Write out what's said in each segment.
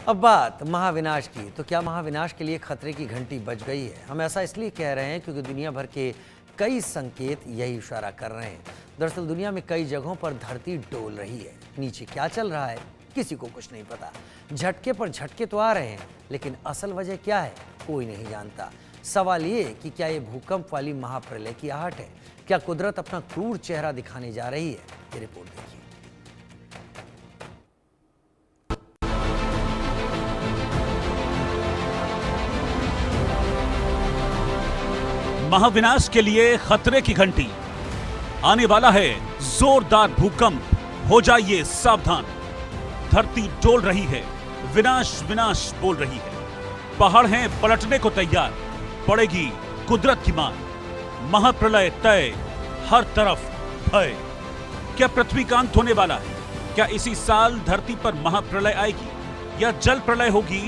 अब बात महाविनाश की, तो क्या महाविनाश के लिए खतरे की घंटी बज गई है? हम ऐसा इसलिए कह रहे हैं क्योंकि दुनिया भर के कई संकेत यही इशारा कर रहे हैं। दरअसल दुनिया में कई जगहों पर धरती डोल रही है। नीचे क्या चल रहा है किसी को कुछ नहीं पता। झटके पर झटके तो आ रहे हैं, लेकिन असल वजह क्या है कोई नहीं जानता। सवाल ये कि क्या ये भूकंप वाली महाप्रलय की आहट है? क्या कुदरत अपना क्रूर चेहरा दिखाने जा रही है? ये रिपोर्ट देखिए। महाविनाश के लिए खतरे की घंटी। आने वाला है जोरदार भूकंप, हो जाइए सावधान। धरती डोल रही है, विनाश विनाश बोल रही है। पहाड़ हैं पलटने को तैयार, पड़ेगी कुदरत की मार। महाप्रलय तय, हर तरफ भय। क्या पृथ्वी का अंत होने वाला है? क्या इसी साल धरती पर महाप्रलय आएगी, या जल प्रलय होगी,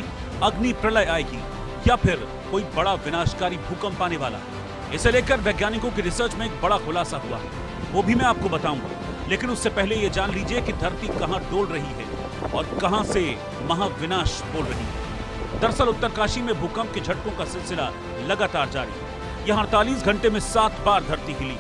अग्नि प्रलय आएगी, या फिर कोई बड़ा विनाशकारी भूकंप आने वाला है? इसे लेकर वैज्ञानिकों की रिसर्च में एक बड़ा खुलासा हुआ है, वो भी मैं आपको बताऊंगा। लेकिन उससे पहले ये जान लीजिए कि धरती कहां डोल रही है और कहां से महाविनाश बोल रही है। दरअसल उत्तरकाशी में भूकंप के झटकों का सिलसिला लगातार जारी है। यहां 48 घंटे में 7 बार धरती हिली।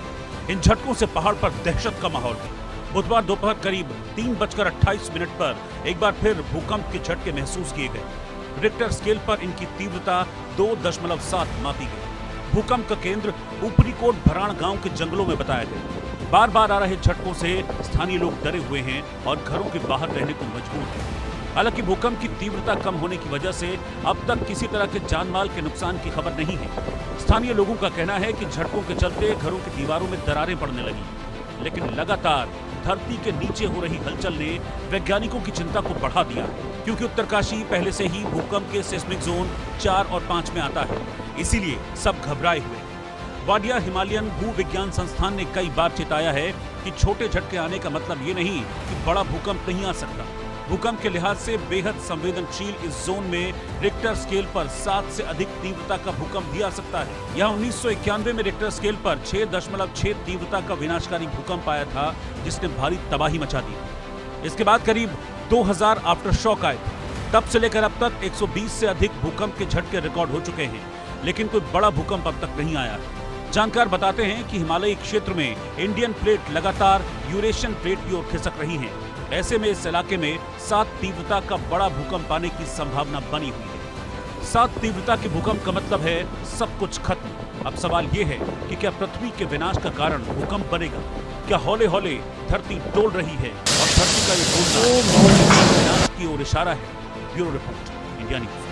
इन झटकों से पहाड़ पर दहशत का माहौल है। बुधवार दोपहर करीब 3:28 पर एक बार फिर भूकंप के झटके महसूस किए गए। रिक्टर स्केल पर इनकी तीव्रता 2.7 मापी गई। भूकंप का केंद्र ऊपरी कोट भराण गांव के जंगलों में बताया गया। बार बार आ रहे झटकों से स्थानीय लोग डरे हुए हैं और घरों के बाहर रहने को मजबूर हैं। हालांकि भूकंप की तीव्रता कम होने की वजह से अब तक किसी तरह के जानमाल के नुकसान की खबर नहीं है। स्थानीय लोगों का कहना है कि झटकों के चलते घरों की दीवारों में दरारें पड़ने लगी। लेकिन लगातार धरती के नीचे हो रही हलचल ने वैज्ञानिकों की चिंता को बढ़ा दिया, क्योंकि उत्तरकाशी पहले से ही भूकंप के सिस्मिक जोन 4 और 5 में आता है। इसीलिए सब घबराए हुए। वाडिया हिमालयन भूविज्ञान संस्थान ने कई बार चेताया है कि छोटे झटके आने का मतलब ये नहीं कि बड़ा भूकंप नहीं आ सकता। भूकंप के लिहाज से बेहद संवेदनशील इस जोन में रिक्टर स्केल पर 7 से अधिक तीव्रता का भूकंप भी आ सकता है। यहाँ 1991 में रिक्टर स्केल पर 6.6 तीव्रता का विनाशकारी भूकंप आया था, जिसने भारी तबाही मचा दी। इसके बाद करीब 2000 आफ्टर शॉक आए थे। तब से लेकर अब तक 120 से अधिक भूकंप के झटके रिकॉर्ड हो चुके हैं, लेकिन कोई बड़ा भूकंप अब तक नहीं आया है। जानकार बताते हैं कि हिमालयी क्षेत्र में इंडियन प्लेट लगातार यूरेशियन प्लेट की ओर खिसक रही है। ऐसे में इस इलाके में 7 तीव्रता का बड़ा भूकंप आने की संभावना बनी हुई है। 7 तीव्रता के भूकंप का मतलब है सब कुछ खत्म। अब सवाल ये है कि क्या पृथ्वी के विनाश का कारण भूकंप बनेगा? क्या हौले हौले धरती डोल रही है और धरती का ये डोलना विनाश की ओर इशारा है? Bureau report, India news.